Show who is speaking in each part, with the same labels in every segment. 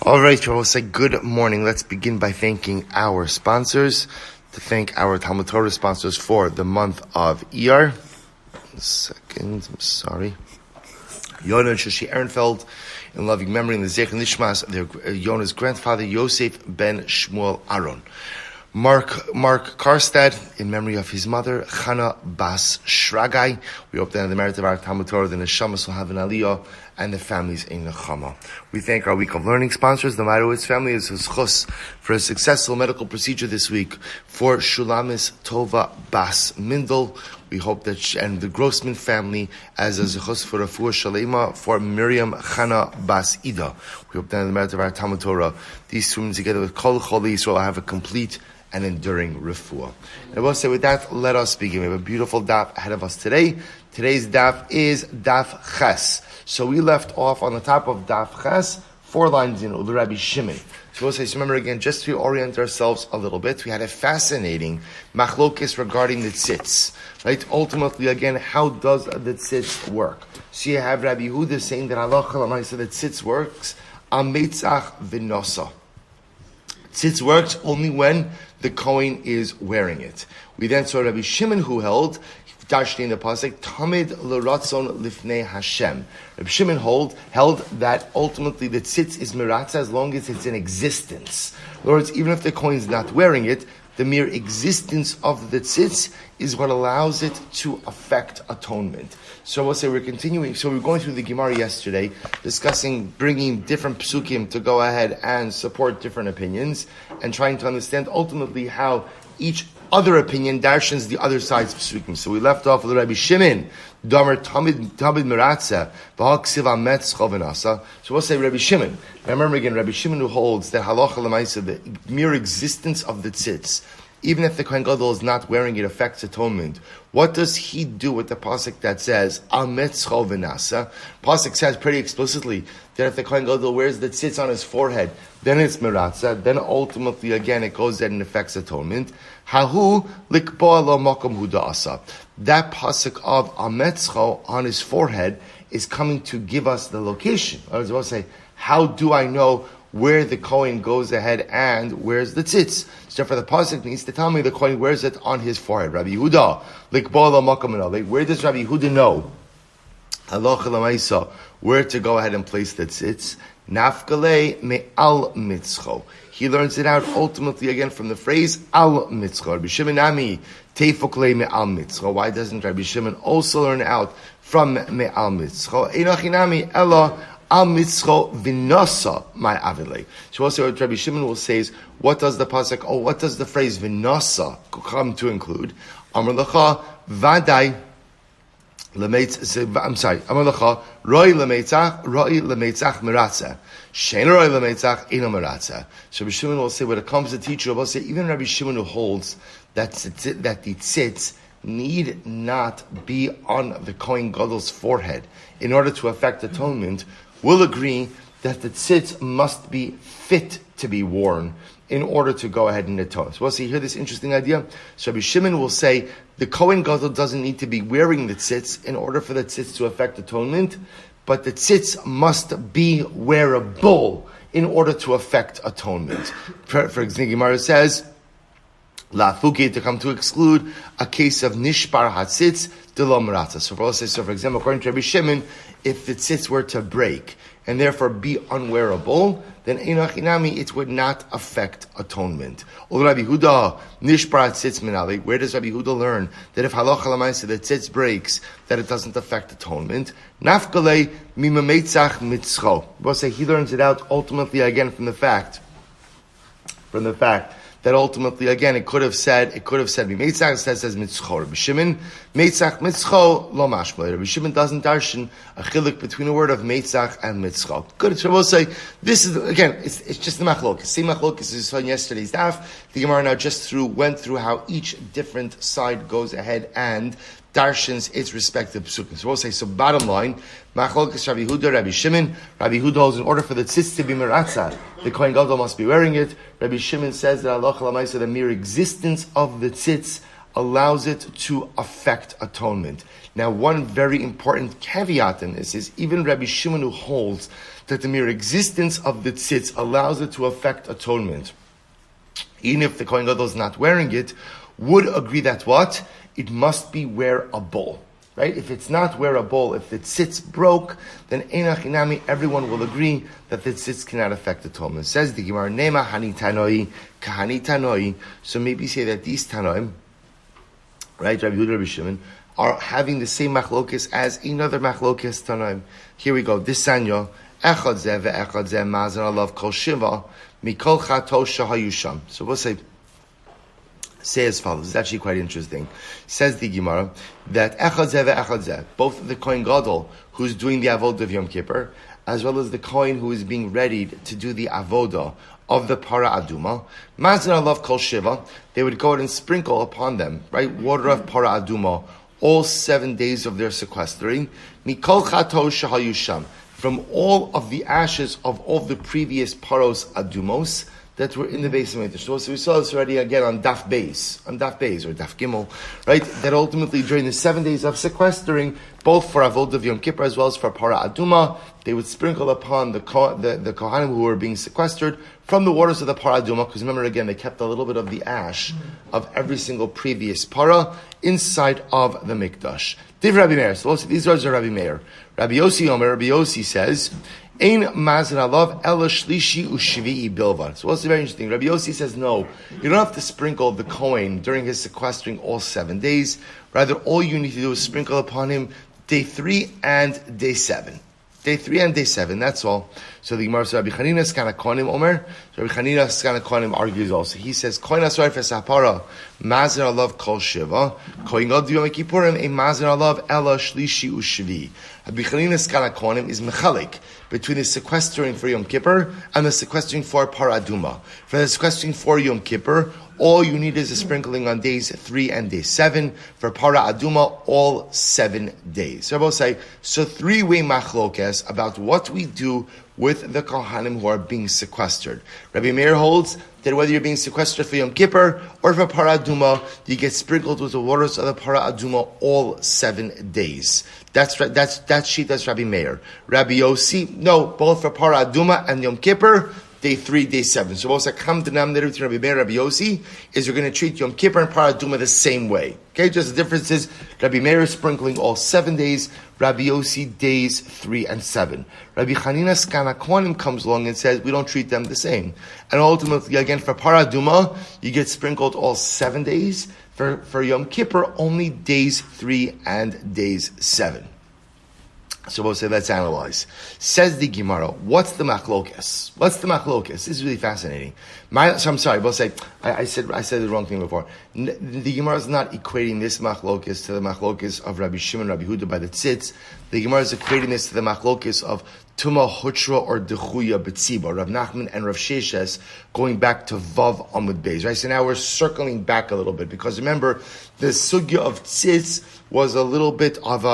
Speaker 1: All right, I will say good morning. Let's begin by thanking our sponsors. To thank our Talmud Torah sponsors for the month of Iyar. Yona Shushie Ehrenfeld, in loving memory in the nishmas, Yona's grandfather, Yosef ben Shmuel Aron. Marc Karstaedt, in memory of his mother, Chana Bat Shraggai. We hope that in the merit of our Talmud Torah, the neshamas will have an aliyah, and the families in nechama. We thank our Week of Learning sponsors, the Marowitz family is his chus for a successful medical procedure this week for Shulamis Tova Bas Mindel. We hope that, and the Grossman family as a zechus for Refuah Shalema for Miriam Chana Bas Ida. We hope that in the merit of our Talmud Torah, these two together with Kol Choli Yisrael will have a complete and enduring refuah. And I will say with that, let us begin. We have a beautiful daf ahead of us today. Today's daf is daf ches. So we left off on the top of daf ches, 4 lines in the Rabbi Shimon. So we'll say, so remember again, just to orient ourselves a little bit, we had a fascinating machlokis regarding the tzitz. Right? Ultimately, again, how does the tzitz work? So you have Rabbi Yehuda saying that halacha l'maaseh the tzitz works am meitzach v'nosa. Tzitz works only when the Kohen is wearing it. We then saw Rabbi Shimon who held, Dashni in the pasuk, Tamid l'ratzon lifnei Hashem. Rabbi Shimon held that ultimately the tzitz is miratza as long as it's in existence. In other words, even if the Kohen is not wearing it, the mere existence of the tzitz is what allows it to affect atonement. So we'll say we're continuing. So we were going through the Gemara yesterday, discussing bringing different psukim to go ahead and support different opinions, and trying to understand ultimately how each other opinion darshans the other side's psukim. So we left off with Rabbi Shimon, Damer Tamid Meratza, B'Hal Ksiv Ametz Chovinasa. So we'll say Rabbi Shimon. Now remember again, Rabbi Shimon who holds that halacha l'maaseh, the mere existence of the tzitz, even if the Kohen Gadol is not wearing it, affects atonement. What does he do with the pasuk that says Ametz Chovinasa? Pasuk says pretty explicitly that if the Kohen Gadol wears the tzitz on his forehead, then it's meratza. Then ultimately, again, it goes there and affects atonement. Hahu likboa lo makom hudaasa. That pasuk of ametzcho on his forehead is coming to give us the location. I was about to say, how do I know where the Kohen goes ahead and wears the tzitz? So for the pasuk needs to tell me the Kohen wears it on his forehead. Rabbi Yehuda likboa lo makom. Where does Rabbi Yehuda know halacha l'maaseh where to go ahead and place the tzitz? Nafkale me'al mitzcho. He learns it out ultimately again from the phrase al mitzcho. Rabbi Shimon Ami teifokle me'al mitzcho. Why doesn't Rabbi Shimon also learn out from me'al mitzcho? Einachinami ella al mitzcho v'nasa my avile. So also what Rabbi Shimon will say is, what does the pasuk, what does the phrase v'nasa come to include? Amar lecha vadai. I'm sorry. Amar lecha roi lemeitzach meratza. Shein roi lemeitzach eno meratza. So Rabbi Shimon will say, when it comes to teacher, will say even Rabbi Shimon who holds that the tzitz need not be on the Kohen Gadol's forehead in order to affect atonement, will agree that the tzitz must be fit to be worn in order to go ahead and atone. So we'll see here this interesting idea. So Rabbi Shimon will say the Kohen Gadol doesn't need to be wearing the tzitz in order for the tzitz to affect atonement, but the tzitz must be wearable in order to affect atonement. For example, Gemara says, La fuki, to come to exclude a case of nishbar hatzitz de lo merata. So for example, according to Rabbi Shimon, if the tzitz were to break and therefore be unwearable, then einachinami it would not affect atonement. Rabbi Yehuda nishbar tzitz minali. Where does Rabbi Yehuda learn that if halacha l'maaseh the tzitz breaks, that it doesn't affect atonement? Nafkalei mimametzach mitzcho. We'll say he learns it out ultimately again from the fact that ultimately, again, it could have said, Meitzach, it says mitzcho. Rabbi Shimon, Meitzach, mitzcho, lo mashma. Rabbi Shimon doesn't darshan a chilik between the word of Meitzach and mitzcho. Good. So we'll say, this is, again, it's just the machlok. Same machlok as we saw in yesterday's daf. The Gemara now went through how each different side goes ahead and darshans its respective psukim. So we'll say, so bottom line, machlokes Rabbi Yehuda, Rabbi Shimon. Rabbi Yehuda holds in order for the tzitz to be meratza, the Kohen Gadol must be wearing it. Rabbi Shimon says that halacha l'maaseh, the mere existence of the tzitz allows it to affect atonement. Now, one very important caveat in this is even Rabbi Shimon, who holds that the mere existence of the tzitz allows it to affect atonement, even if the Kohen Gadol is not wearing it, would agree that what? It must be wearable. Right? If it's not wearable, if the tzitz broke, then einach inami, everyone will agree that the tzitz cannot affect atonement. Says the Gemara, Nema hani tanoi, kahani tanoi. So maybe say that these tanoim, right, Rabbi Yehuda, Rabbi Shimon, are having the same machlokes as another machlokes tanoim. Here we go. This sanyo, echad zeh ve'echad zeh mazan alav kol shiva, mikol chato shahayusham. So we'll say as follows. It's actually quite interesting. Says the Gemara that echad zeh ve'echad zeh, both the Kohen Gadol who's doing the avodah of Yom Kippur, as well as the Kohen who is being readied to do the avodah of the para aduma, mazan alav kol shiva, they would go out and sprinkle upon them, right, water of para aduma, all 7 days of their sequestering, mikol chato shahayusham, from all of the ashes of all the previous paros adumos that were in the base of Mikdash. So we saw this already again on Daf Beis or Daf Gimel, right? That ultimately during the 7 days of sequestering, both for Avodah of Yom Kippur as well as for Para Aduma, they would sprinkle upon the Kohanim who were being sequestered from the waters of the Para Aduma, because remember again, they kept a little bit of the ash of every single previous Para inside of the Mikdash. Div Rabbi Meir, so these words are Rabbi Meir. Rabbi Yossi says, Ein mazan alav ela shlishi u'shvi'i bilvad. So what's very interesting? Rabbi Yossi says, no, you don't have to sprinkle the Kohen during his sequestering all 7 days. Rather, all you need to do is sprinkle upon him day 3 and day 7. Day 3 and day 7, that's all. So the Gemara says, Rabbi Chanina Skana Kohanim Omer. So Rabbi Chanina Skana Kohanim argues also. He says, Kohen Asor Fesapara, Mazan Alav Kol Shiva, Kohen Gadol Yom Kippurim, a Mazan Alav Ela Shlishi U'Shvi. Rabbi Chanina Skana Kohanim is mechalik between the sequestering for Yom Kippur and the sequestering for Para Aduma. For the sequestering for Yom Kippur, all you need is a sprinkling on days 3 and day 7. For Para Aduma, all 7 days. So I will say, so 3-way machlokes about what we do with the Kohanim who are being sequestered. Rabbi Meir holds that whether you're being sequestered for Yom Kippur or for Para Aduma, you get sprinkled with the waters of the Para Aduma all 7 days. That's right. That's Rabbi Meir. Rabbi Yossi, no, both for Para Aduma and Yom Kippur, day 3, day 7. So what's a common denominator between Rabbi Meir and Rabbi Yossi is you're going to treat Yom Kippur and Para Aduma the same way. Okay, just the difference is Rabbi Meir is sprinkling all 7 days, Rabbi Yossi days 3 and 7. Rabbi Chanina Skana Kohanim comes along and says we don't treat them the same. And ultimately, again, for Para Aduma, you get sprinkled all 7 days. For Yom Kippur, only days 3 and days 7. So we'll say, let's analyze. Says the Gemara, what's the machlokes? This is really fascinating. I'm sorry, we'll say, I said the wrong thing before. The Gemara is not equating this machlokes to the machlokes of Rabbi Shimon, Rabbi Huda by the tzitz. The Gemara is equating this to the machlokes of Tuma Hutra or Dechuya Betziba, Rav Nachman and Rav Sheshes, going back to Vav Amud Beis. Right? So now we're circling back a little bit, because remember, the sugya of tzitz was a little bit of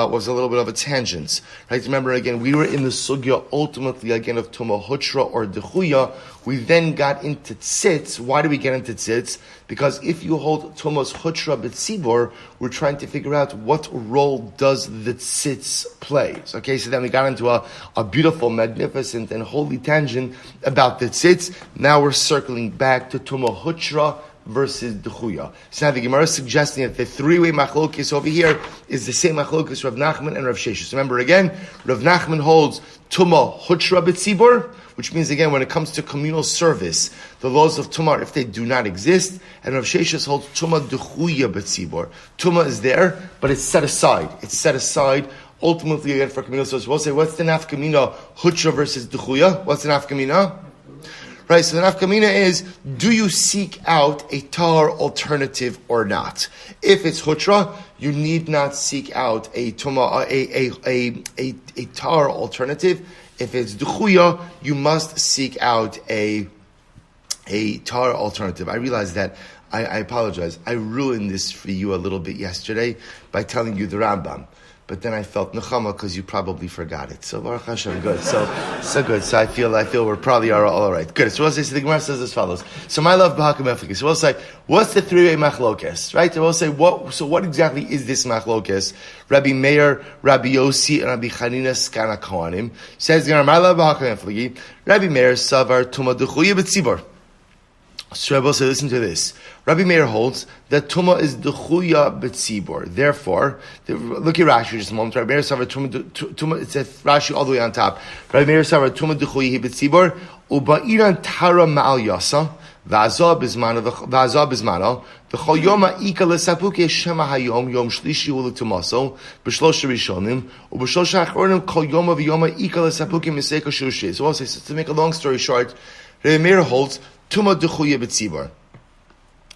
Speaker 1: a tangent. Right? Remember again, we were in the sugya ultimately again of Tuma Hutra or Dechuya. We then got into tzitz. Why do we get into tzitz? Because if you hold Tumas Hutra Betzibor, we're trying to figure out what role does the tzitz play. Okay, so then we got into a beautiful, magnificent, and holy tangent about the tzitz. Now we're circling back to Tuma Hutra versus Dechuya. So now the Gemara is suggesting that the 3-way machlokes over here is the same machlokes Rav Nachman and Rav Sheshes. Remember again, Rav Nachman holds Tuma Hutra Betzibor, which means again, when it comes to communal service, the laws of Tumah, if they do not exist, and Rav Sheshes holds Tumah Dechuya Betzibor. Tumah is there, but it's set aside. It's set aside ultimately again for communal service. We'll say, what's the nafkamina Hutra versus Dechuya? What's the nafkamina? Right, so the nafkamina is, do you seek out a tar alternative or not? If it's hutra, you need not seek out a tar alternative. If it's duchuya, you must seek out a tar alternative. I realize that I apologize. I ruined this for you a little bit yesterday by telling you the Rambam. but then I felt nechama because you probably forgot it. So Baruch Hashem, good. So good. So I feel we're probably all right. Good. So we'll say, so the Gemara says as follows. So my love b'hakam eflikis. So we'll say, what's the three-way machlokes? Right? So we'll say, what exactly is this machlokes? Rabbi Meir, Rabbi Yossi, and Rabbi Chanina Skana Kohanim. Says the Gemara, my love b'hakam eflikis. Rabbi Meir savar tuma d'chuya b'tzibor. So Rabbi will say, listen to this. Rabbi Meir holds that Tumah is D'chuya B'tzibor. Therefore, look at Rashi just a moment. Rabbi Meir Savar Tumah, it says Rashi all the way on top. Rabbi Meir Savar Tumah D'chuya B'tzibor, Uba'iran Tara Ma'al Yasa, V'azah B'zmano, V'chol Yoma Ika L'sapuke Shema Hayom, Yom Shlishi Ulu Tumaso, B'shlosh Rishonim, U'b'shlosh Achronim, Kol Yoma V'yoma Ika L'sapuke Miseka Shushie. So I'll say, to make a long story short, Rabbi Meir holds Tumah D'chuya B'tzibor.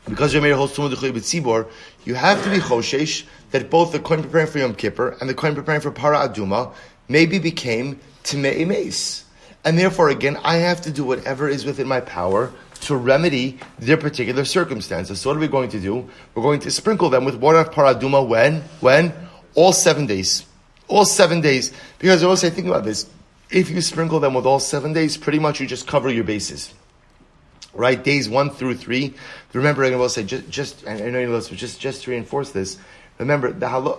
Speaker 1: Because Rabbi Meir holds Tumah D'chuya B'tzibor, you have to be choshesh that both the kohen preparing for Yom Kippur and the kohen preparing for Para Aduma maybe became Timei Meis. And therefore, again, I have to do whatever is within my power to remedy their particular circumstances. So what are we going to do? We're going to sprinkle them with water of Para Aduma when? All 7 days. All 7 days. Because I always say, think about this. If you sprinkle them with all 7 days, pretty much you just cover your bases. Right, days 1 through 3. Remember, I will say just I know you listen, just to reinforce this. Remember,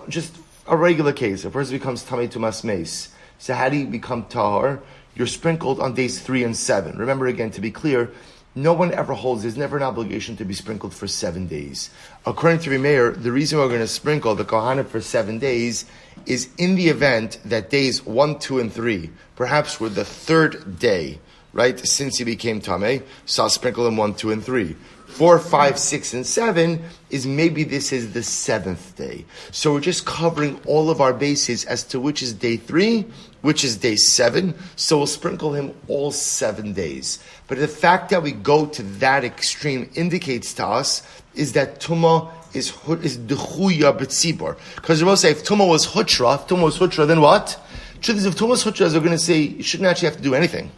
Speaker 1: just a regular case. A person becomes tamei tumas meis. So how do you become tahor? You're sprinkled on days 3 and 7. Remember again, to be clear, no one ever holds. There's never an obligation to be sprinkled for 7 days. According to Rabbi Meir, the reason we're going to sprinkle the kohanim for 7 days is in the event that days 1, 2, and 3, perhaps were the third day. Right, since he became Tameh, so I'll sprinkle him 1, 2, and 3. 4, 5, 6, and 7 is maybe this is the 7th day. So we're just covering all of our bases as to which is day 3, which is day 7. So we'll sprinkle him all 7 days. But the fact that we go to that extreme indicates to us is that Tumah is D'chuya B'tzibor. Because we'll say if Tumah was Hutra, then what? Truth is, if Tumah was Hutra, we're going to say you shouldn't actually have to do anything.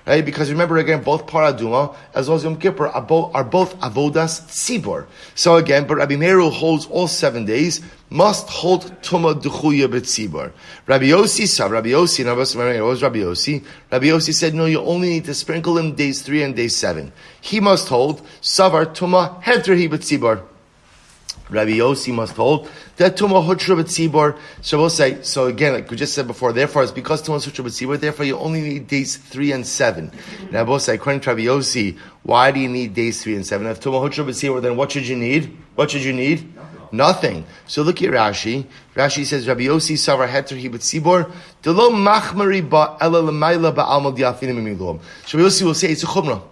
Speaker 1: Right? Because remember again, both Paraduma as well as Yom Kippur are both avodas tzibor. So again, but Rabbi Meir, who holds all 7 days, must hold Tumah D'chuya B'tzibor. Rabbi Yossi said, no, you only need to sprinkle him days 3 and days 7. He must hold Savar Tumah Heter Hi B'tzibor. Rabbi Yossi must hold that Tumah Hutra B'tzibor. So we'll say, so again, like we just said before, therefore it's because Tumah Hutra B'tzibor, therefore you only need days 3 and 7. Now we'll say, according to Rabbi Yossi, why do you need days 3 and 7? If Tumah Hutra B'tzibor, then what should you need? Nothing. So look at Rashi. Rashi says, Rabbi Yossi Savar Heter Hi B'tzibor, Delo Machmari Ba Ela L'mayla Ba'alma Diafinim Emiluam. So Rabbi Yossi will say, it's a chumrah.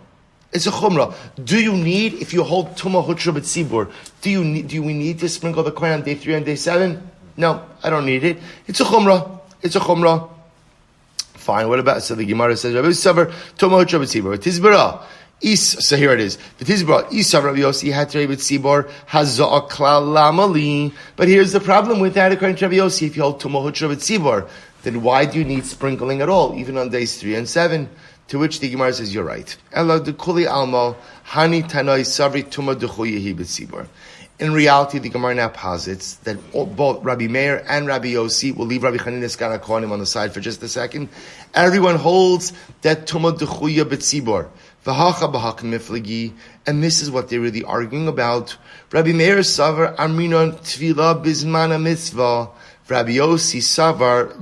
Speaker 1: It's a chumrah. Do you need, if you hold Tumah Hutra B'tzibor, do we need to sprinkle the kohen on day 3 and day 7? No, I don't need it. It's a chumrah. Fine, what about, so the Gemara says, Rabbi Yossi Tumah Hutra B'tzibor, Tizbara. So here it is. V'tizbara, Isa Rabbi Yossi Hatrei B'tzibor, Hazah Klal Lamali. But here's the problem with that, according to Rabbi Yossi, if you hold Tumah Hutra B'tzibor, then why do you need sprinkling at all, even on days 3 and 7? To which the Gemara says, you're right. Ela dekuli alma hani tanoi savri tuma dechuyehi b'tzibor. In reality, the Gemara now posits that both Rabbi Meir and Rabbi Yossi, will leave Rabbi Chanina Skana Kohanim on the side for just a second. Everyone holds that tuma dechuya b'tzibor. V'hacha b'hakim miflagi. And this is what they're really arguing about. Rabbi Meir savar amrinon tvila bizmana mitzvah. Rabbi Yossi savar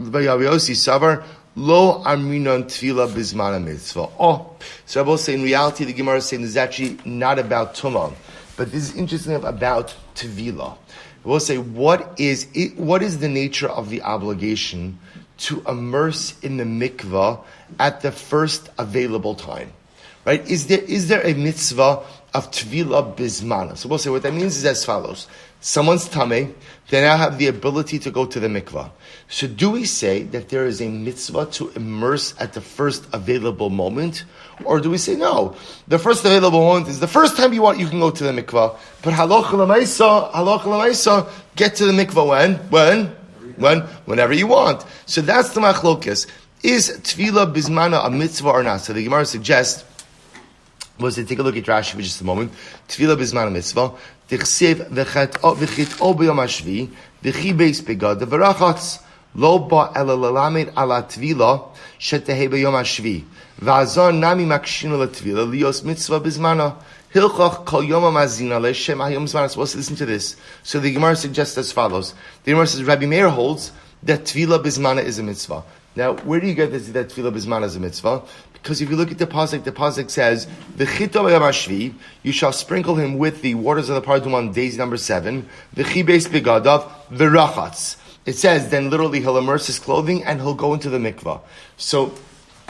Speaker 1: Lo Amrinon Tvila Bizmana Mitzvah. So I will say in reality the Gemara is saying this is actually not about Tumah, but this is interesting about Tvila. I will say what is the nature of the obligation to immerse in the mikvah at the first available time? Right? Is there a mitzvah of Tvila Bizmana? So we'll say what that means is as follows. Someone's tameh, they now have the ability to go to the mikvah. So do we say that there is a mitzvah to immerse at the first available moment? Or do we say no? The first available moment is the first time you can go to the mikvah. But halacha l'maisa, get to the mikvah whenever you want. So that's the machlokas. Is tefillah bizmana a mitzvah or not? So the Gemara suggests, was to take a look at Rashi for just a moment. Tefillah bizmana mitzvah. Tichsev v'chit'o b'yom hashvi v'chi beis begad v'rachatz. Lo ba elalalamid ala tvila shetehe b'yom hashvi. V'azon nami makshinu latvila lios mitzvah bizmana. Hilchach kol yoma mazina le'shem hayom bizmana. So let's listen to this. So the Gemara suggests as follows. The Gemara says, Rabbi Meir holds that tvila bizmana is a mitzvah. Now, where do you get this, that tvila bizmana is a mitzvah? Because if you look at the pasuk says, "V'chito b'yom hashvi," you shall sprinkle him with the waters of the paradum on days number 7. V'chibeis begadav v'rachatz. It says, then literally he'll immerse his clothing and he'll go into the mikvah. So,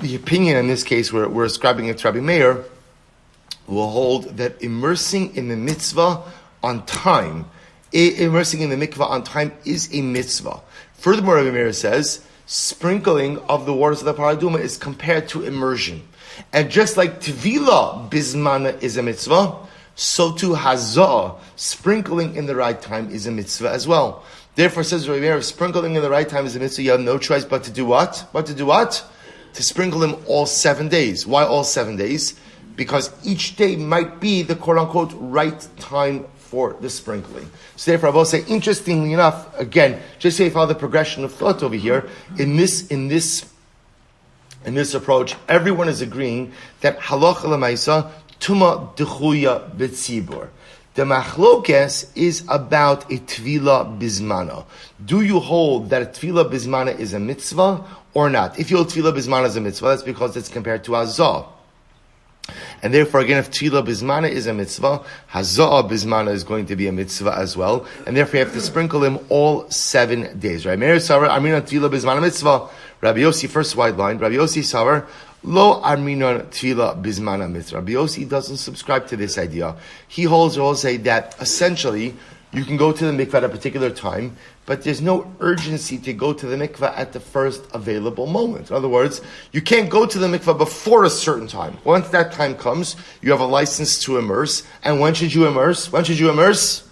Speaker 1: the opinion in this case, we're ascribing it to Rabbi Meir, will hold that immersing in the mitzvah on time, immersing in the mikvah on time is a mitzvah. Furthermore, Rabbi Meir says, sprinkling of the waters of the paraduma is compared to immersion. And just like tvila bismana is a mitzvah, so too hazah, sprinkling in the right time, is a mitzvah as well. Therefore, says Rabbi Meir, if sprinkling in the right time is a mitzvah, you have no choice but to do what? To sprinkle them all 7 days. Why all 7 days? Because each day might be the quote-unquote right time for the sprinkling. So therefore, I will say, interestingly enough, again, just say follow the progression of thought over here. In this approach, everyone is agreeing that halacha l'maisa tuma dechuya b'tzibur. The machlokes is about a tvila bismana. Do you hold that a tvila bismana is a mitzvah or not? If you hold tvila bismana is a mitzvah, that's because it's compared to azah. And therefore, again, if tvila bismana is a mitzvah, hazah bismana is going to be a mitzvah as well. And therefore, you have to sprinkle him all 7 days. Right? Meir Savar, Arminon tvila bismana mitzvah. Rabbi Yossi, first wide line. Rabbi Yossi Savar, lo Arminon tvila bismana mitzvah. Rabbi Yossi doesn't subscribe to this idea. He holds or will say that essentially, you can go to the mikvah at a particular time, but there's no urgency to go to the mikvah at the first available moment. In other words, you can't go to the mikvah before a certain time. Once that time comes, you have a license to immerse. And when should you immerse?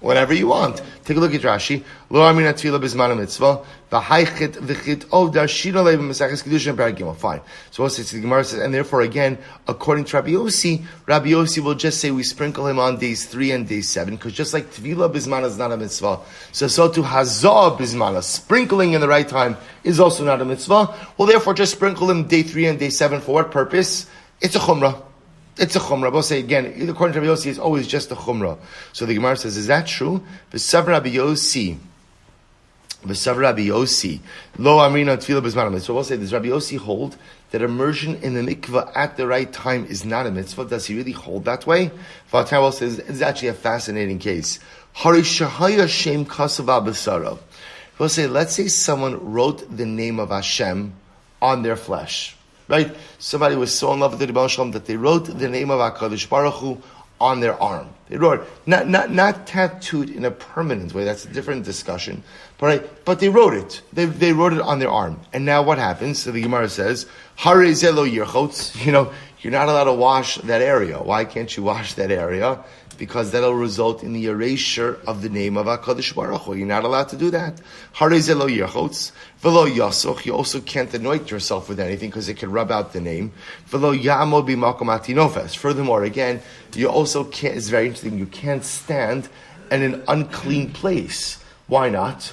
Speaker 1: Whenever you want. Take a look at Rashi. Lo amina tefila bizmana mitzvah. V'haychit v'chit ovda shino leiv m'maseches kedushin perek gimel. Fine. So also the Gemara says, and therefore again, according to Rabbi Yossi will just say we sprinkle him on days 3 and day 7, because just like tefila bizmana is not a mitzvah, so to hazah bizmana, sprinkling in the right time, is also not a mitzvah. Well, therefore, just sprinkle him day 3 and day 7 for what purpose? It's a chumrah. It's a chumrah. We'll say again, according to Rabbi Yossi, it's always just a chumrah. So the Gemara says, is that true? V'sav Rabbi Yossi, lo amrina tefila b'zman. So we'll say, does Rabbi Yossi hold that immersion in the mikvah at the right time is not a mitzvah? Does he really hold that way? Vatawel says, it's actually a fascinating case. Hari shahaya shem kasava b'sarav. We'll say, let's say someone wrote the name of Hashem on their flesh. Right? Somebody was so in love with the Rebbe Shalom that they wrote the name of HaKadosh Baruch Hu on their arm. They wrote it. Not tattooed in a permanent way. That's a different discussion. But they wrote it. They wrote it on their arm. And now what happens? So the Gemara says, Hare zelo yirchotz. You're not allowed to wash that area. Why can't you wash that area? Because that'll result in the erasure of the name of HaKadosh Baruch Hu. You're not allowed to do that. Hare zelo yirchotz. V'lo yasoch. You also can't anoint yourself with anything because it can rub out the name. V'lo ya'amod b'makom atinofes. Furthermore, again, you also can't, it's very interesting, you can't stand in an unclean place. Why not?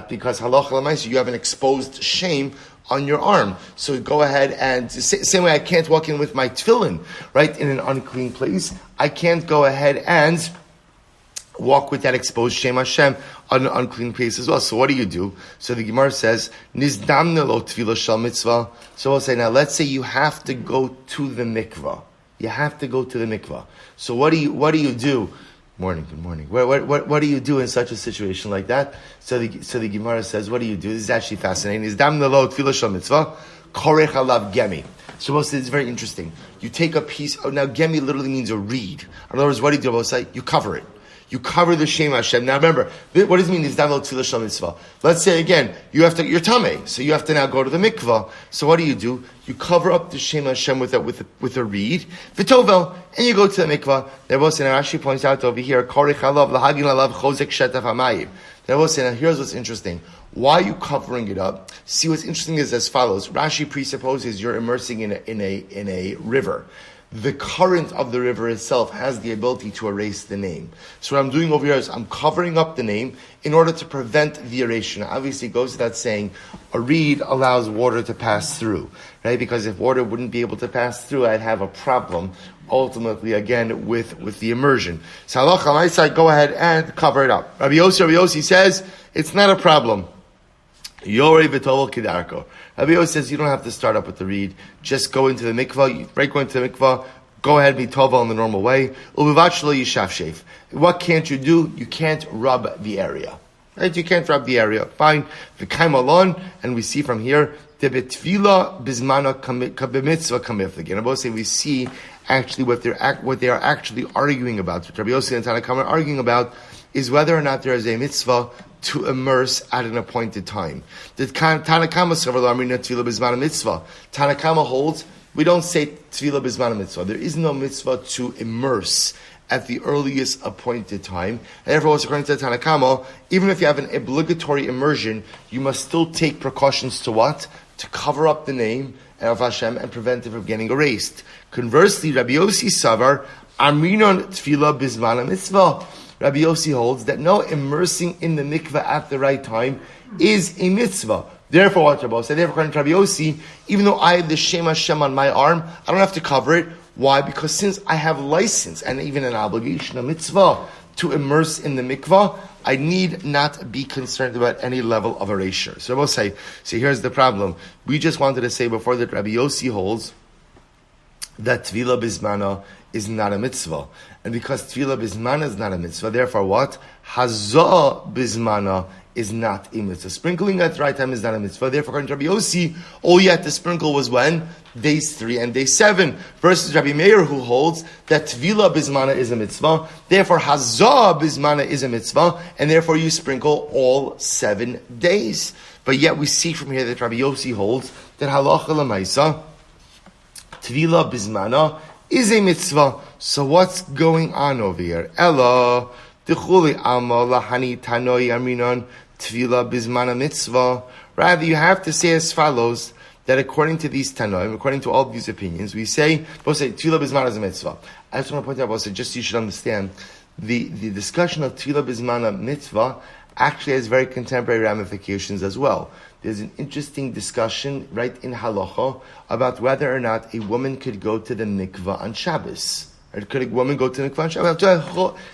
Speaker 1: Because halacha l'maisa, you have an exposed shame on your arm. So go ahead and, same way I can't walk in with my tefillin, right, in an unclean place, I can't go ahead and walk with that exposed Shem Hashem on an unclean place as well. So what do? So the Gemara says, Nizdamne lo tefillah shal mitzvah. So we'll say, now let's say you have to go to the mikvah. So what do you do? Good morning. What do you do in such a situation like that? So the Gemara says, what do you do? This is actually fascinating. Nizdamne lo tefillah shal mitzvah. Korech alav gemi. So we'll say, it's very interesting. You take a piece, now gemi literally means a reed. In other words, what do you do? We'll say, you cover it. You cover the Shem Hashem. Now remember, what does it mean? Let's say again, you're tameh, so you have to now go to the mikvah. So what do? You cover up the Shem Hashem with a reed, v'tovel, and you go to the mikvah. There was, and Rashi points out over here, korich alav lahagin alav chozek shetaf hamayim. There was, and here's what's interesting. Why are you covering it up? See, what's interesting is as follows. Rashi presupposes you're immersing in a river. The current of the river itself has the ability to erase the name. So what I'm doing over here is I'm covering up the name in order to prevent the erasure. Now, obviously, it goes without saying, a reed allows water to pass through, right? Because if water wouldn't be able to pass through, I'd have a problem, ultimately, again, with the immersion. So halacha on my side, go ahead and cover it up. Rabbi Yossi says, it's not a problem. Yorei v'tovel kidarko. Rabbi Yosef says you don't have to start up with the reed. Just go into the mikvah. Right, go into the mikvah. Go ahead and be tovel in the normal way. Uvivachlo yishafshef. What can't you do? You can't rub the area. Right? You can't rub the area. Fine. V'kaim alon, and we see from here the betvila bizmana kabemitzvah kamif. Again, Rabbi Yosef, we see actually what they are actually arguing about. What Rabbi Yosef and Tanna Kama are arguing about is whether or not there is a mitzvah to immerse at an appointed time. The Tanna Kama mitzvah. Tanna Kama holds we don't say tefillah bizman mitzvah. There is no mitzvah to immerse at the earliest appointed time. And therefore, also according to the Tanna Kama, even if you have an obligatory immersion, you must still take precautions to what? To cover up the name of Hashem and prevent it from getting erased. Conversely, Rabbi Yossi Savar, Aminon tefillah bizman mitzvah. Rabbi Yossi holds that no, immersing in the mikveh at the right time is a mitzvah. Therefore, what Rabbi said, therefore, according to Rabbi Yossi, even though I have the Shem Hashem on my arm, I don't have to cover it. Why? Because since I have license and even an obligation, a mitzvah, to immerse in the mikveh, I need not be concerned about any level of erasure. So Rabbi say, so here's the problem. We just wanted to say before that Rabbi Yossi holds that Tvila Bizmana is not a mitzvah. And because Tvila Bizmana is not a mitzvah, therefore what? Hazah Bizmana is not a mitzvah. Sprinkling at the right time is not a mitzvah. Therefore, according to Rabbi Yossi, all you had to sprinkle was when? Days 3 and day 7. Versus Rabbi Meir, who holds that Tvila Bizmana is a mitzvah. Therefore, Hazah Bizmana is a mitzvah. And therefore, you sprinkle all 7 days. But yet, we see from here that Rabbi Yossi holds that halacha l'maisa, Tvila Bizmana is a mitzvah. So what's going on over here? Ella, Dechuli Alma Lahani Tanoi Aminon Tvila Bizmana Mitzvah. Rather, you have to say as follows, that according to these Tanoim, according to all these opinions, we say, both say, Tvila Bizmana is a mitzvah. I just want to point out, both just so you should understand, the discussion of Tvila Bizmana Mitzvah actually has very contemporary ramifications as well. There's an interesting discussion right in halacha about whether or not a woman could go to the mikvah on Shabbos. Right? Could a woman go to the mikvah on Shabbos?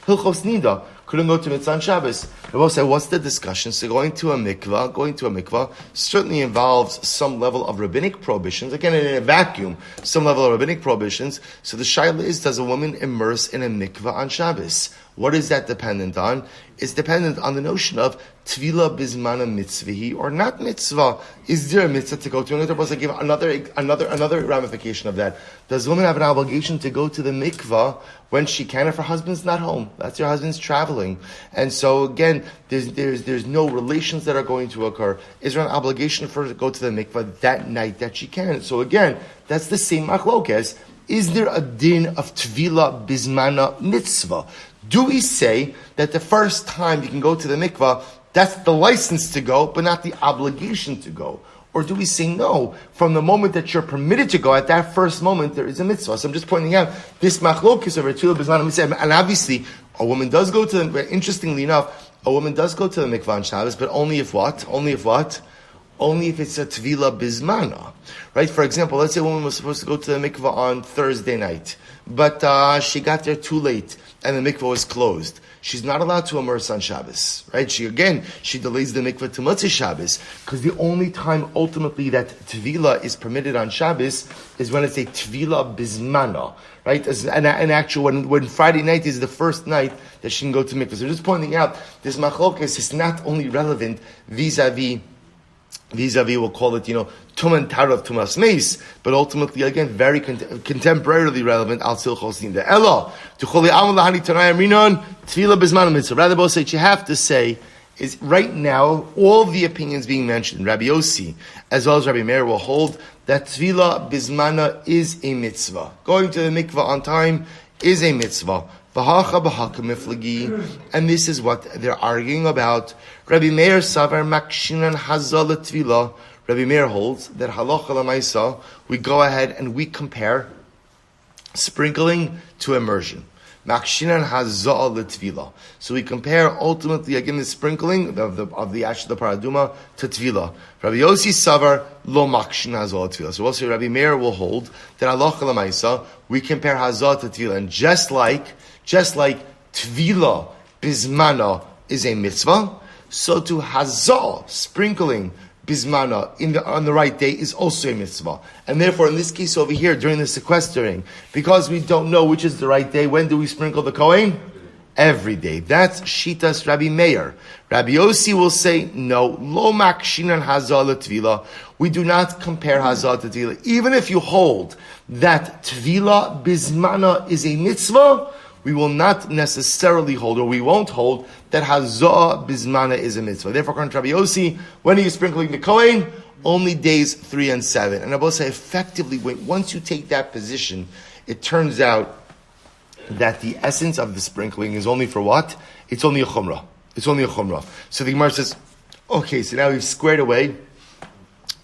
Speaker 1: Hilchos Nida couldn't go to mitzvah on Shabbos. They both say, what's the discussion? So going to a mikvah certainly involves some level of rabbinic prohibitions. Again, in a vacuum, some level of rabbinic prohibitions. So the shaila is, does a woman immerse in a mikvah on Shabbos? What is that dependent on? It's dependent on the notion of tvila bizmana mitzvahi or not mitzvah. Is there a mitzvah to go to? And I give another ramification of that. Does a woman have an obligation to go to the mikvah when she can if her husband's not home? That's your husband's traveling. And so again, there's no relations that are going to occur. Is there an obligation for her to go to the mikvah that night that she can? So again, that's the same machlokes. Is there a din of tvila bizmana mitzvah? Do we say that the first time you can go to the mikvah, that's the license to go, but not the obligation to go? Or do we say no, from the moment that you're permitted to go, at that first moment, there is a mitzvah? So I'm just pointing out, this machlokes of tvila bizmana mitzvah, and obviously, a woman does go to the, interestingly enough, a woman does go to the mikvah on Shabbos, but only if what? Only if it's a tvila bizmana, right? For example, let's say a woman was supposed to go to the mikvah on Thursday night, but she got there too late, and the mikvah was closed. She's not allowed to immerse on Shabbos, right? She delays the mikvah to Motzei Shabbos, because the only time ultimately that tvila is permitted on Shabbos is when it's a tvila bizmana, right? And actually, when Friday night is the first night that she can go to mikvah. So just pointing out, this machlokes is not only relevant vis-a-vis, we'll call it, Tuman Tarav Tumas Meis, but ultimately, again, very contemporarily relevant, Al Silchos Ninda. Ella, Tucholi Amal Lahani Tanai Aminon, Tvila Bizmana Mitzvah. Rather, both say, you have to say, is right now, all the opinions being mentioned, Rabbi Yossi, as well as Rabbi Meir, will hold that Tvila Bizmana is a mitzvah. Going to the mikvah on time is a mitzvah. V'hacha b'haka miflagi. And this is what they're arguing about. Rabbi Meir savar makshinan hazal tvila. Rabbi Meir holds that halacha l'maisa, we go ahead and we compare sprinkling to immersion. Makshinan hazal l'tvila. So we compare ultimately again the sprinkling of the ash of the paraduma to tvila. Rabbi Yossi savar lo makshin hazal l'tvila. So also Rabbi Meir will hold that halacha l'maisa, we compare hazal to tvila, and just like tvila bismana is a mitzvah, so to hazal, sprinkling bismana on the right day, is also a mitzvah. And therefore, in this case over here, during the sequestering, because we don't know which is the right day, when do we sprinkle the Kohen? Every day. That's Shitas Rabbi Meir. Rabbi Yossi will say, no, lo makshinan hazal tvila. We do not compare hazal to tvila. Even if you hold that tvila bismana is a mitzvah, we will not necessarily hold, or we won't hold, that hazah bismana is a mitzvah. Therefore, according to Rabbi Yossi, when are you sprinkling the Kohen? Only days 3 and 7. And I will say, effectively, once you take that position, it turns out that the essence of the sprinkling is only for what? It's only a chumrah. It's only a chumrah. So the Gemara says, okay, so now we've squared away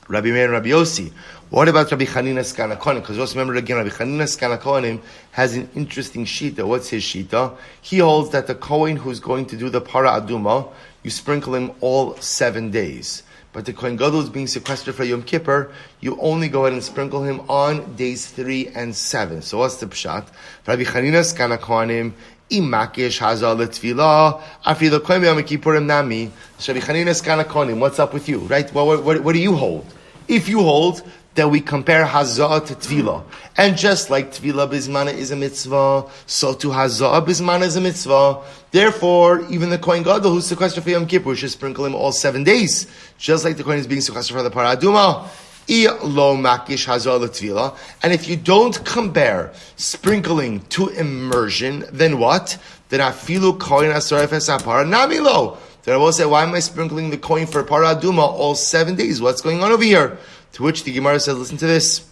Speaker 1: Rabbi Meir and Rabbi Yossi. What about Rabbi Chanina Skana Kohanim? Because also remember again, Rabbi Chanina Skana Kohanim has an interesting shita. What's his shita? He holds that the Kohen who's going to do the para aduma, you sprinkle him all 7 days. But the Kohen Gadol who's being sequestered for Yom Kippur, you only go ahead and sprinkle him on days 3 and 7. So what's the pshat? Rabbi Chanina Skana Kohanim, Imakish hazal letvila, afilo kohen Yom Kippurim nami. So Rabbi Chanina Skana Kohanim, what's up with you? Right? Well, what do you hold? If you hold that we compare hazah to tvila, and just like tvila bismana is a mitzvah, so to hazah bismana is a mitzvah. Therefore, even the Kohen Gadol who's sequestered for Yom Kippur should sprinkle him all 7 days, just like the Kohen is being sequestered for the paraduma. Lo makish hazah letvila. And if you don't compare sprinkling to immersion, then what? Then afilu kohen asaref esapara namilo. Then I will say, why am I sprinkling the Kohen for paraduma all 7 days? What's going on over here? To which the Gemara says, listen to this.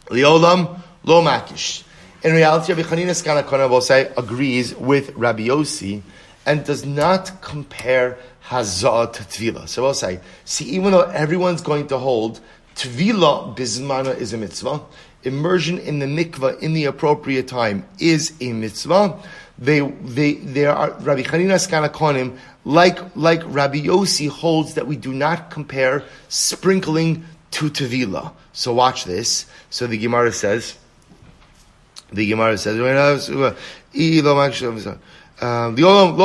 Speaker 1: Liolam lo makish. In reality, Rabbi Chanina Skana Kohanim agrees with Rabbi Yossi and does not compare hazah to tvila. So I'll say, see, even though everyone's going to hold tvila bismana is a mitzvah, immersion in the mikvah in the appropriate time is a mitzvah. There are Rabbi Chanina Skana Kohanim, like Rabbi Yossi holds that we do not compare sprinkling to tevila. So watch this. So the Gemara says, lo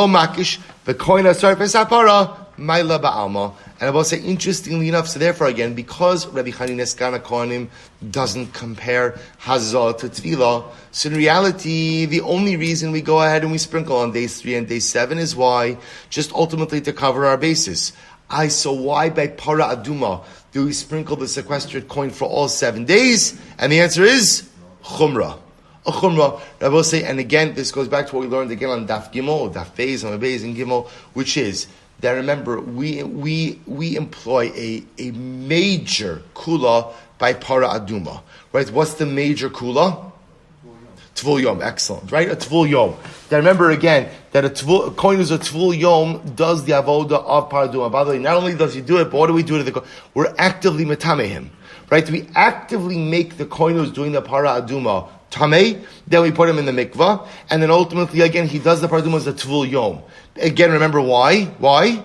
Speaker 1: makish v'kohen asar pesapara ma'ila ba'alma. And I will say, interestingly enough, so therefore again, because Rabbi Chanina Skana Kohanim doesn't compare hazah to tefillah, so in reality, the only reason we go ahead and we sprinkle on days 3 and day 7 is why? Just ultimately to cover our bases. So why by para aduma do we sprinkle the sequestered coin for all 7 days? And the answer is chumrah. A chumrah. I will say, and again, this goes back to what we learned again on Daf Gimel, Daf Beis, and Beis and Gimel, which is that remember we employ a major kula by para aduma, right? What's the major kula? Tvul Yom, excellent, right? A Tvul Yom. Now remember again that a coin who's a Tvul Yom does the avoda of para aduma. By the way, not only does he do it, but what do we do to the coin? We're actively metame him, right? We actively make the coin who's doing the para aduma tamei, then we put him in the mikvah, and then ultimately again he does the para aduma as a Tvul Yom. Again, remember why? Why?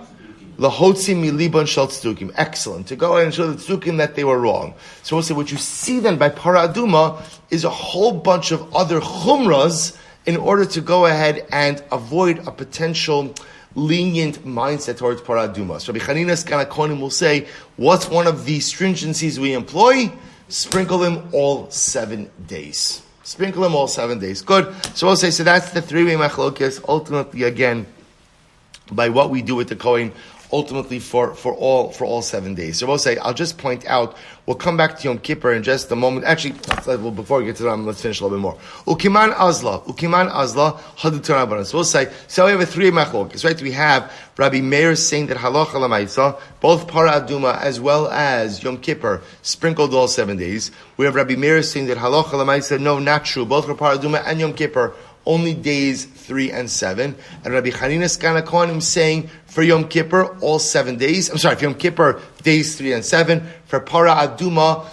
Speaker 1: Lahotzim miliban shel tzedukim. Excellent. To go ahead and show the tzedukim that they were wrong. So we'll say what you see then by para aduma is a whole bunch of other chumras in order to go ahead and avoid a potential lenient mindset towards para aduma. So Rabbi Chanina Skana Kohanim will say, what's one of the stringencies we employ? Sprinkle him all 7 days. Sprinkle him all 7 days. Good. So we'll say, so that's the three-way machlokes. Ultimately, again, by what we do with the Kohen, ultimately for all 7 days. So we'll say, I'll just point out, we'll come back to Yom Kippur in just a moment. Actually, before we get to that, let's finish a little bit more. Ukiman azla, hadut rabbanan. So we'll say, so we have a three machlokes, right? We have Rabbi Meir saying that halacha l'maisa, both para aduma as well as Yom Kippur, sprinkled all 7 days. We have Rabbi Meir saying that halacha l'maisa, no, not true. Both for para aduma and Yom Kippur, only days 3 and 7. And Rabbi Chanina Skana Kohanim saying for Yom Kippur, all 7 days. I'm sorry, for Yom Kippur, days 3 and 7. For Para Aduma,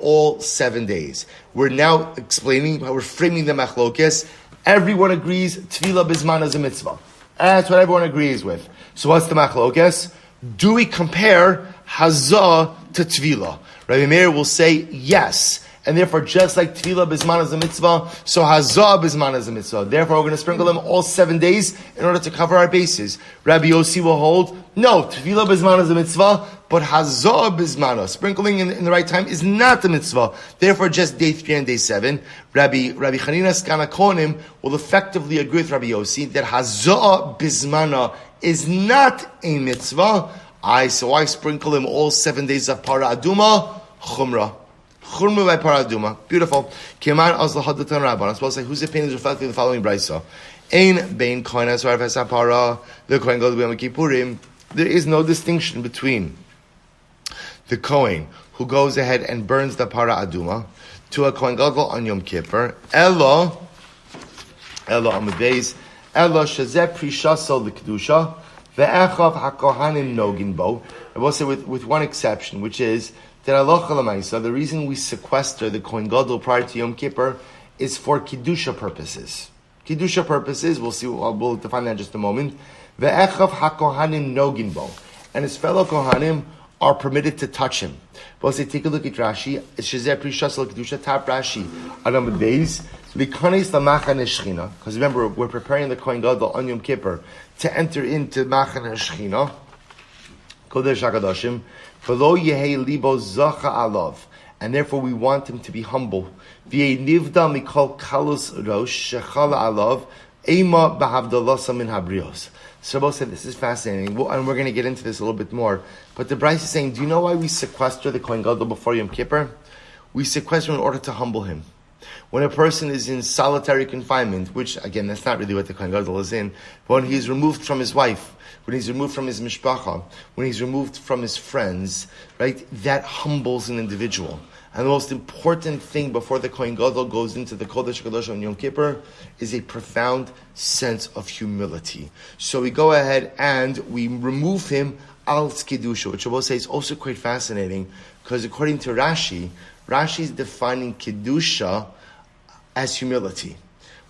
Speaker 1: all 7 days. We're now explaining how we're framing the machlokes. Everyone agrees Tvila Bizman is a mitzvah. That's what everyone agrees with. So what's the machlokes? Do we compare Hazah to Tvila? Rabbi Meir will say yes. And therefore, just like Tvila Bizman is a mitzvah, so Hazah Bizman is a mitzvah. Therefore, we're going to sprinkle them all 7 days in order to cover our bases. Rabbi Yossi will hold, no, Tvila Bizman is a mitzvah, but Hazah Bizmana, sprinkling in the right time, is not a mitzvah. Therefore, just day 3 and day 7. Rabbi Chanina Skana Kohanim will effectively agree with Rabbi Yossi that Hazah Bizmana is not a mitzvah. So I sprinkle him all 7 days of Para Aduma, Chumrah. Churma by Paraduma. Beautiful. Keman Azla Hadatan Rabban. I'm supposed to say, whose opinion is reflected in the following brisa? Ein bein kohen asar v'sapara, the kohen gadol b'yom kippurim. There is no distinction between the kohen who goes ahead and burns the para aduma to a kohen gadol on Yom Kippur. Ella amadeis, ella shazeh prishasol l'kedusha ve'echav hakohanim nogin bo. I will say with one exception, which is that halacha l'maisa, the reason we sequester the kohen gadol prior to Yom Kippur is for kedusha purposes. Kedusha purposes, we'll see. We'll define that in just a moment. Ve'echav hakohanim nogin bo, and his fellow kohanim are permitted to touch him. But say, take a look at Rashi. It's shezeh prishasol kedusha. Tap Rashi. Adam days likanis lamachan shechina. Because remember, we're preparing the kohen gadol on Yom Kippur to enter into machan shechina. Kodesh HaKadoshim, v'lo yehei libo zacha alav, and therefore we want him to be humble. V'yei nivda mikol kalus rosh shechala alav, ema b'havdalasa min habrios. So both said this is fascinating, and we're going to get into this a little bit more. But the Bryce is saying, do you know why we sequester the Kohen Gadol before Yom Kippur? We sequester in order to humble him. When a person is in solitary confinement, which again, that's not really what the Kohen Gadol is in, but when he is removed from his wife, when he's removed from his mishpacha, when he's removed from his friends, right, that humbles an individual. And the most important thing before the Kohen Gadol goes into the Kodesh HaKadosh on Yom Kippur is a profound sense of humility. So we go ahead and we remove him al kedusha, which I will say is also quite fascinating, because according to Rashi is defining kedusha as humility,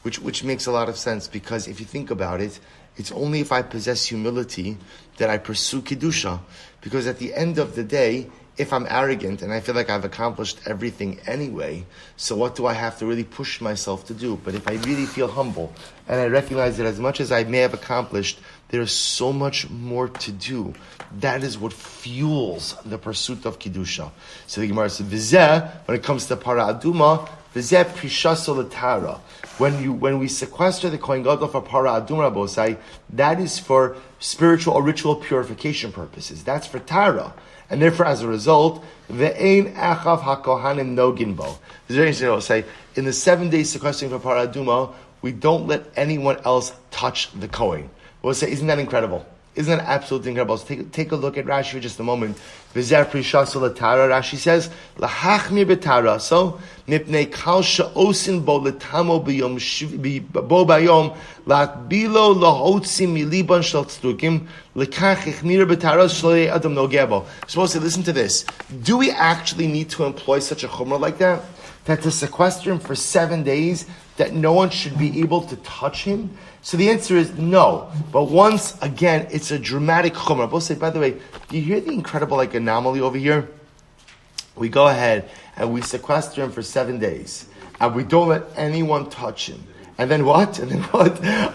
Speaker 1: which makes a lot of sense, because if you think about it, it's only if I possess humility that I pursue kedusha. Because at the end of the day, if I'm arrogant and I feel like I've accomplished everything anyway, so what do I have to really push myself to do? But if I really feel humble and I recognize that as much as I may have accomplished, there's so much more to do. That is what fuels the pursuit of kedusha. So the Gemara says, "V'zeh," when it comes to para aduma, "V'zeh prishasol l'tara." When we sequester the Kohen Gadol for para aduma, Rabosai, that is for spiritual or ritual purification purposes. That's for tara. And therefore, as a result, ve'ein echav hakohanim nogin bo. It's very interesting. I'll say in the 7 days sequestering for para aduma, we don't let anyone else touch the Kohen. We'll say, isn't that incredible? Isn't that absolutely incredible? So take a look at Rashi for just a moment. V'zer prishasol l'tara, Rashi says, l'hachmir b'tara, so, mipnei kal she'osin bo l'tamo bo bayom, l'atbilo l'hotzi miliban shel tzdukim, l'kach ichmir b'tara shloi adam nogebo. Supposed to listen to this. Do we actually need to employ such a chumrah like that? That to sequester him for 7 days, that no one should be able to touch him? So the answer is no. But once again, it's a dramatic chumrah. Both say, by the way, do you hear the incredible anomaly over here? We go ahead and we sequester him for 7 days, and we don't let anyone touch him. And then what?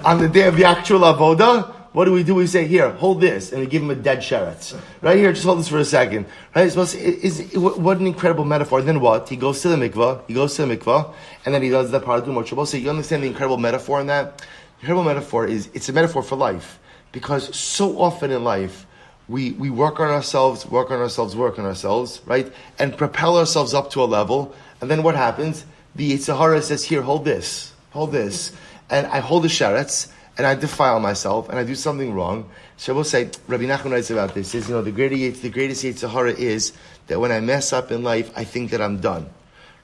Speaker 1: On the day of the actual avoda, what do? We say, here, hold this, and we give him a dead sheretz. Right here, just hold this for a second. Right? What an incredible metaphor. And then what? He goes to the mikvah, and then he does the paraduma. So you understand the incredible metaphor in that? The incredible metaphor is, it's a metaphor for life. Because so often in life, we work on ourselves, right? And propel ourselves up to a level, and then what happens? The Yetzer Hara says, here, hold this. And I hold the sheretz, and I defile myself, and I do something wrong. So I will say, Rabbi Nachman writes about this, is, the greatest Yetzer Hara is that when I mess up in life, I think that I'm done.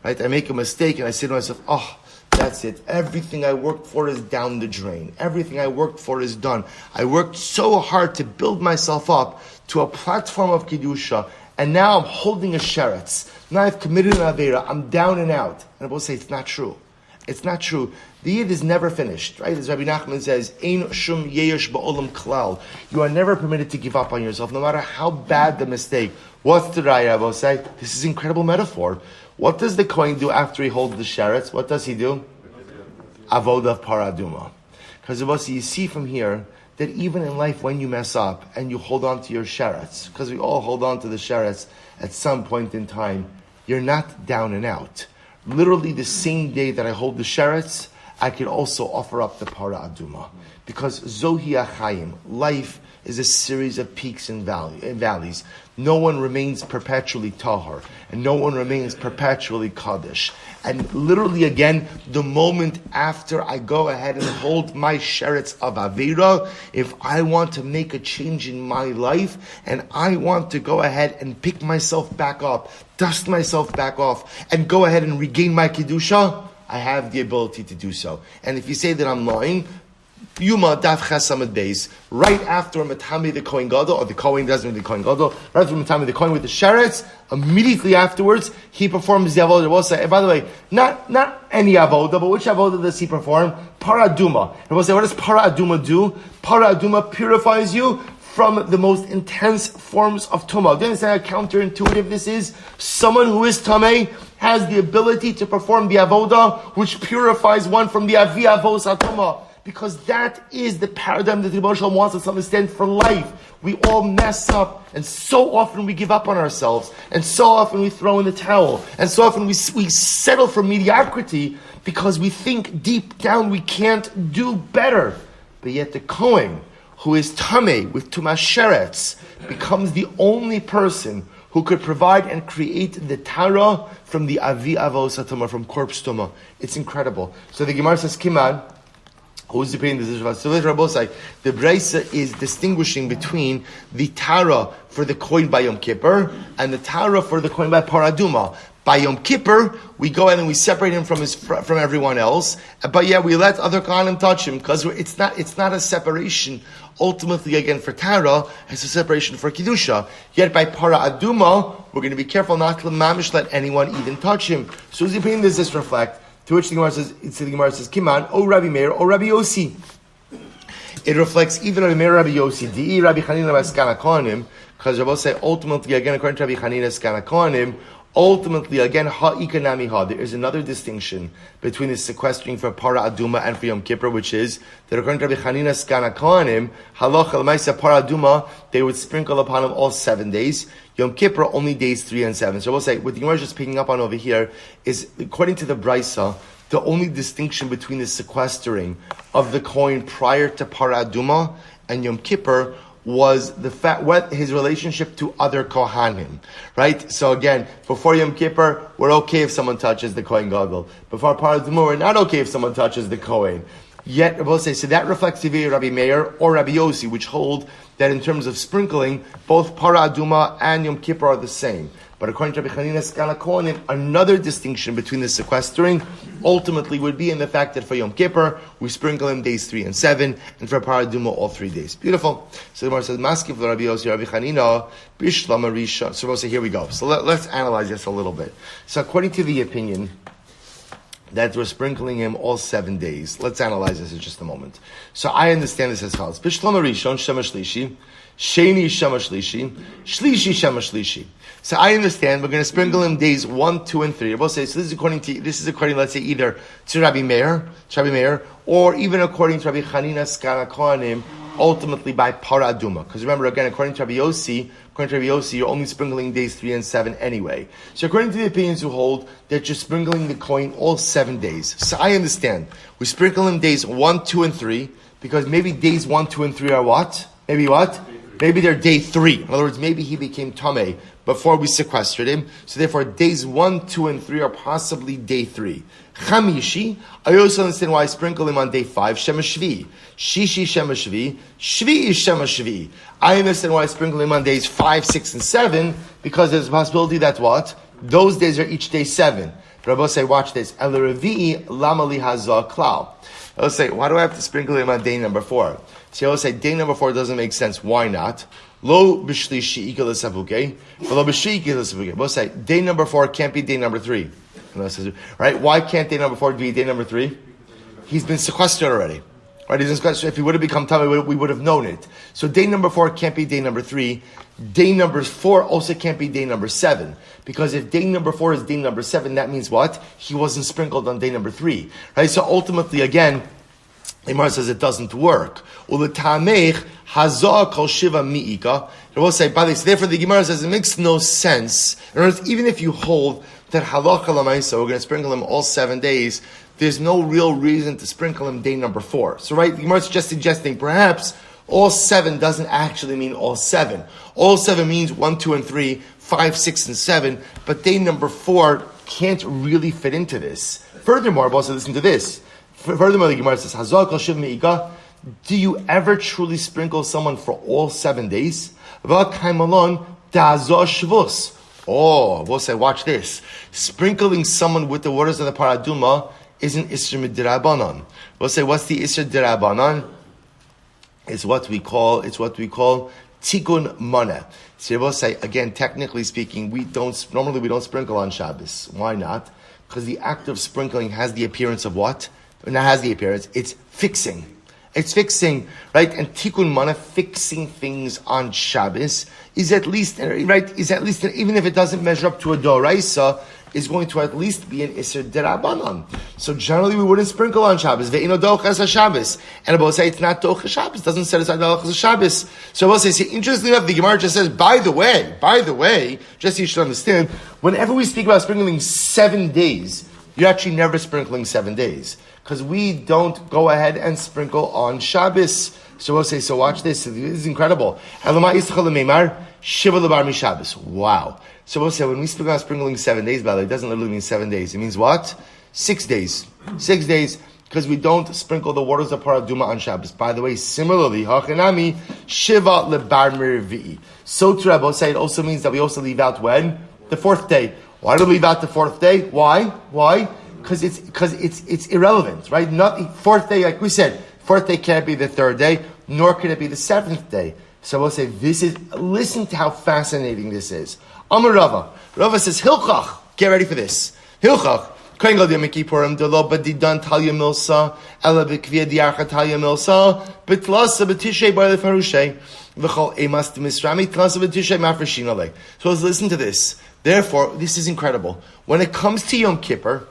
Speaker 1: Right? I make a mistake, and I say to myself, That's it. Everything I worked for is down the drain. Everything I worked for is done. I worked so hard to build myself up to a platform of Kedusha, and now I'm holding a sheretz. Now I've committed an Aveira. I'm down and out. And I will say, it's not true. It's not true. The Yid is never finished, right? As Rabbi Nachman says, Ein shum yeyesh ba'olam klal. You are never permitted to give up on yourself, no matter how bad the mistake. What's the Raya? I will say, this is an incredible metaphor. What does the Kohen do after he holds the sheretz? What does he do? Avodah of paraduma. Because you see from here that even in life when you mess up and you hold on to your sheretz, because we all hold on to the sheretz at some point in time, you're not down and out. Literally the same day that I hold the sheretz, I could also offer up the para aduma. Because zohi achayim, life is a series of peaks and valleys. No one remains perpetually tahor, and no one remains perpetually kaddish. And literally again, the moment after I go ahead and hold my sheretz of Avera, if I want to make a change in my life, and I want to go ahead and pick myself back up, dust myself back off, and go ahead and regain my Kedusha, I have the ability to do so. And if you say that I'm lying, Yoma Daf Chasamad Beis, right after Matami the Kohen Gadol, or the Kohen doesn't the Kohen Gadol, right after Matami the Kohen with the sheretz, immediately afterwards, he performs the Avodah. We'll say, by the way, not any Avodah, but which Avodah does he perform? Paraduma. And we'll say, what does Paraduma do? Paraduma purifies you from the most intense forms of Tumah. Do you understand how counterintuitive this is? Someone who is Tameh has the ability to perform the Avodah, which purifies one from the Avi Avos HaTumah. Because that is the paradigm that the Rebbe Shalom wants us to understand for life. We all mess up, and so often we give up on ourselves, and so often we throw in the towel, and so often we settle for mediocrity because we think deep down we can't do better. But yet the Kohen, who is Tameh with Tumas Sheretz, becomes the only person who could provide and create the Tara from the Avi Avos HaTumah, from corpse Tumah. It's incredible. So the Gemara says, Kiman, who's the opinion? So the Brisa is distinguishing between the Tara for the Kohen by Yom Kippur and the Tara for the Kohen by Paraduma. By Yom Kippur, we go ahead and we separate him from everyone else. But yeah, we let other Kohanim touch him because it's not a separation. Ultimately, again, for Tara, it's a separation for Kedusha. Yet by Para Aduma, we're going to be careful not to mamish let anyone even touch him. So whose opinion does this reflect? To which the Gemara says, Kiman, O Rabbi Meir, O Rabbi Yossi. It reflects either Rabbi Meir or Rabbi Yossi. Di Rabbi Chanina Skana Kohanim, because Rabbi say ultimately, again, according to Rabbi Chanina Skana Kohanim, ultimately, again, ha'ika nami ha. There is another distinction between the sequestering for Para Aduma and for Yom Kippur, which is that according to Rabbi Chanina Skana Kohanim, halacha l'maisa Para Aduma, they would sprinkle upon him all 7 days. Yom Kippur only days 3 and 7. So we'll say what the Gemara is just picking up on over here is, according to the Brisa, the only distinction between the sequestering of the coin prior to Para Aduma and Yom Kippur was the fact, what his relationship to other Kohanim, right? So again, before Yom Kippur, we're okay if someone touches the Kohen Gadol. Before Para Aduma, we're not okay if someone touches the Kohen. Yet, I will say, so that reflects the Rabbi Meir or Rabbi Yossi, which hold that in terms of sprinkling, both Para Aduma and Yom Kippur are the same. But according to Rabbi Chanina Skana Kohanim, another distinction between the sequestering ultimately would be in the fact that for Yom Kippur, we sprinkle him days 3 and 7, and for Para Aduma all 3 days. Beautiful. So the Gemara says, Maski for Rabbi Yossi, Rabbi Chanina, Bishlam Arisha. So we'll say, here we go. So let's analyze this a little bit. So according to the opinion that we're sprinkling him all 7 days. Let's analyze this in just a moment. So I understand this as follows. Bishlam Arishon Shema Shlishi, Sheni Shema Shlishi, Shlishi Shema Shlishi. So I understand we're going to sprinkle him days 1, 2, and 3. I will say, so this is according, let's say, either to Rabbi Meir, or even according to Rabbi Chanina Skana Kohanim, ultimately by Para Aduma. Because remember, again, according to Rabbi Yossi, you're only sprinkling days 3 and 7 anyway. So according to the opinions who hold that you're sprinkling the coin all 7 days. So I understand. We sprinkle him days 1, 2, and 3, because maybe days 1, 2, and 3 are what? Maybe what? Maybe they're day 3. In other words, maybe he became Tameh before we sequestered him. So therefore, days 1, 2, and 3 are possibly day 3. Chamishi, I also understand why I sprinkle him on day 5, Shema Shvi. Shishi Shema Shvi. Shvi is Shema Shvi. I understand why I sprinkle him on days 5, 6, and 7, because there's a possibility that what? Those days are each day 7. Rabbi say, watch this. El Revi'i lama li hazah klal. I'll say, why do I have to sprinkle him on day number 4? So I'll say, day number 4 doesn't make sense. Why not? Lo b'shlishi ikal savuke, lo b'shli ikal savuke. We'll say, day number 4 can't be day number 3. Right? Why can't day number 4 be day number 3? He's been sequestered already. Right? He's been sequestered. If he would have become tummy, we would have known it. So day number 4 can't be day number 3. Day number 4 also can't be day number 7. Because if day number 4 is day number 7, that means what? He wasn't sprinkled on day number 3. Right? So ultimately, again, Imar says it doesn't work. Uletamech hazah kol shiva mi'ika. It will say, by this, therefore the Gemara says it makes no sense. In other words, even if you hold that halacha lamaisa, we're going to sprinkle him all 7 days, there's no real reason to sprinkle him day number 4. So right, the Gemara is just suggesting perhaps all 7 doesn't actually mean all 7. All 7 means 1, 2, and 3, 5, 6, and 7, but day number 4 can't really fit into this. Furthermore, I've also listened to this. Furthermore, the Gemara says, Hazal kol shiv me'ika, do you ever truly sprinkle someone for all 7 days? Oh, we'll say, watch this. Sprinkling someone with the waters of the paraduma is an Isra Midrabanan. We'll say, what's the Isra Dirabanan? It's what we call Tikkun Mana. So we'll say, again, technically speaking, normally we don't sprinkle on Shabbos. Why not? Because the act of sprinkling has the appearance of what? It's fixing. It's fixing, right? And Tikkun Mana, fixing things on Shabbos, is at least, right, even if it doesn't measure up to a Doraisa, is going to at least be an Isser Derabanan. So generally we wouldn't sprinkle on Shabbos. Ve'ino dochas Shabbos. And I will say it's not dochas Shabbos. It doesn't set aside dochas Shabbos. So I will say, interestingly enough, the Gemara just says, by the way, just so you should understand, whenever we speak about sprinkling 7 days, you're actually never sprinkling 7 days. Because we don't go ahead and sprinkle on Shabbos. So we'll say, so watch this. This is incredible. Wow. So we'll say, when we speak about sprinkling 7 days, by the way, it doesn't literally mean 7 days. It means what? 6 days. 6 days. Because we don't sprinkle the waters of Paraduma on Shabbos. By the way, similarly, Hachanami, Shiva lebar mirvi'i. So to Rabbi say, it also means that we also leave out when? The 4th day. Why do we leave out the 4th day? Why? Because it's irrelevant, right? Not 4th day, like we said, 4th day can't be the 3rd day, nor can it be the 7th day. So we'll say, listen to how fascinating this is. Amar Rava. Rava says, Hilchach, get ready for this. Hilchach, Kohen Gadol Yom Kippurim, Delo B'didan Talya Milsa, Ela B'kviyah Diarcha Talya Milsa, B'tlasa B'tishrei Bar Lefarushay, V'chol Emas T'misrami, Tlasa B'tishrei Mafreshin Alei. So let's listen to this. Therefore, this is incredible. When it comes to Yom Kippur,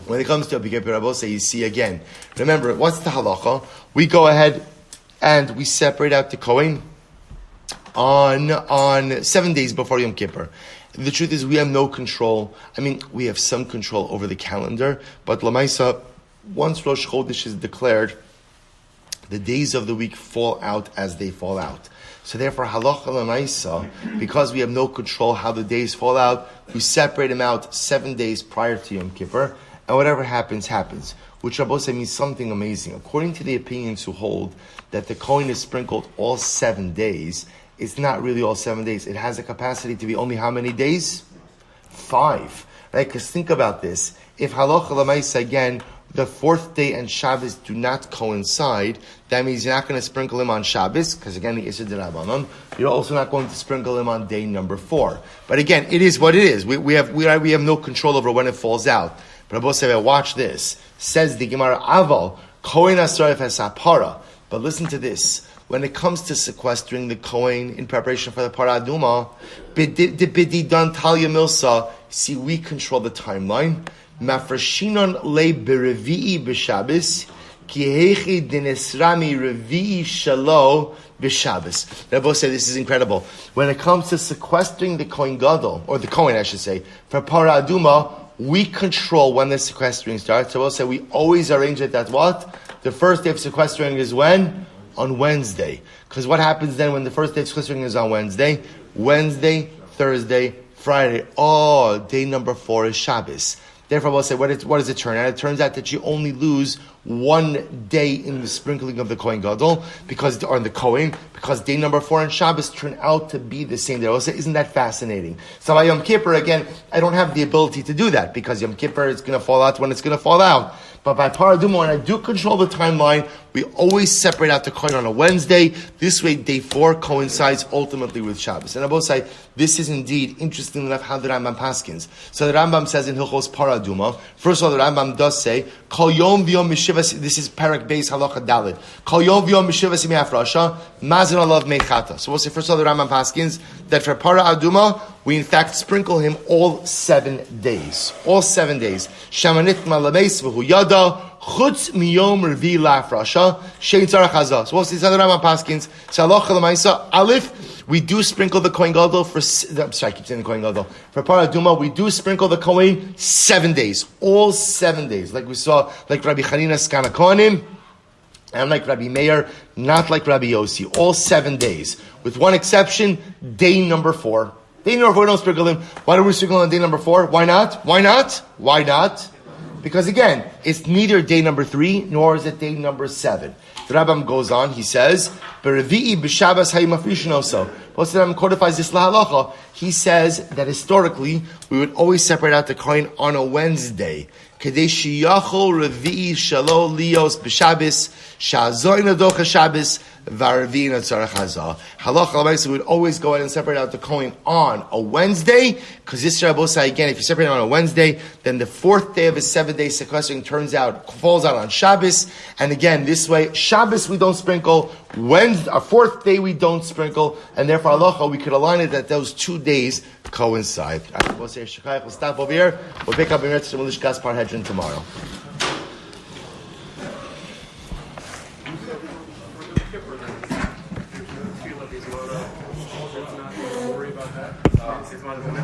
Speaker 1: I will say, you see again. Remember, what's the halacha? We go ahead and we separate out the Kohen on 7 days before Yom Kippur. The truth is, we have no control. We have some control over the calendar, but Lamaisa, once Rosh Chodesh is declared, the days of the week fall out as they fall out. So therefore, halacha lamaisa, because we have no control how the days fall out, we separate them out 7 days prior to Yom Kippur, and whatever happens, happens. Which Rabbosai means something amazing. According to the opinions who hold that the Kohen is sprinkled all 7 days, it's not really all 7 days. It has a capacity to be only how many days? 5. Right? Because think about this. If halacha lamaisa, again, the 4th day and Shabbos do not coincide, that means you're not going to sprinkle him on Shabbos, because again, the Isser D'Rabbanan. You're also not going to sprinkle him on day number 4. But again, it is what it is. We have no control over when it falls out. But Rabbi say, watch this. Says the Gemara, Aval, Kohen Asarif Hasapara. But listen to this. When it comes to sequestering the Kohen in preparation for the Paraduma, B'didan Talya Milsa, see, we control the timeline. Mafreshinon le berevi'i b'Shabbos, ki hechi dinesrami revi'i shalo b'Shabbos. Rabbi say this is incredible. When it comes to sequestering the Kohen Gadol, or the Kohen I should say, for Paraduma, we control when the sequestering starts. So we'll say we always arrange it that what? The first day of sequestering is when? On Wednesday. Because what happens then when the first day of sequestering is on Wednesday? Wednesday, Thursday, Friday. Oh, day number 4 is Shabbos. Therefore, we'll say, what does it turn out? It turns out that you only lose 1 day in the sprinkling of the Kohen Gadol, or in the Kohen, because day number 4 and Shabbos turn out to be the same day. We'll say, isn't that fascinating? So by Yom Kippur, again, I don't have the ability to do that, because Yom Kippur is going to fall out when it's going to fall out. But by Paraduma, when I do control the timeline, we always separate out the Kohen on a Wednesday. This way, day 4 coincides ultimately with Shabbos. And Abosai, this is indeed interesting enough how the Rambam paskins. So the Rambam says in Hilchos Paraduma, first of all, the Rambam does say, Kol Yom V'Yom Mishivas, this is Parak Beis Halacha Daled. Kol Yom V'Yom Mishivas Yimei Hafrasha, Mazon Alav Meichata. So we'll say, first of all, the Rambam paskins, that for Paraduma, we in fact sprinkle him all 7 days. All 7 days. Shamanit Malameis V'Hu Yada, Chutz Miyom Revi La'afrasha, Shein Tzarach Hazah. So we'll see, the Rambam paskins, Shaloch L'maisa, Aleph, we do sprinkle the Kohen Gadol I keep saying the Kohen Gadol. For Paraduma, we do sprinkle the Kohen 7 days. All 7 days. Like we saw, like Rabbi Chanina Skana Kohanim, and like Rabbi Meir, not like Rabbi Yossi. All 7 days. With one exception, day number 4. Day number 4, we don't sprinkle him. Why do we sprinkle on day number 4? Why not? Why not? Why not? Because again, it's neither day number 3, nor is it day number 7. The Rambam goes on, he says, Berevi'i b'Shabbos hayimafrishin also. Most of the Rambam codifies this lahalacha. He says that historically, we would always separate out the Kohen on a Wednesday. Kedei shiyachol revi'i shalo lios b'Shabbos, sha'zoin adocha Shabbos, v'arvi'in atzarach hazah. Halacha l'maisa, we would always go ahead and separate out the Kohen on a Wednesday, because this Rabbosai, again, if you separate it on a Wednesday, then the 4th day of his 7-day sequestering falls out on Shabbos, and again, this way, Shabbos we don't sprinkle, Wednesday, our 4th day we don't sprinkle, and therefore halacha, we could align it that those 2 days coincide. We'll stop over here. We'll pick up in Melishkas Parhedron tomorrow.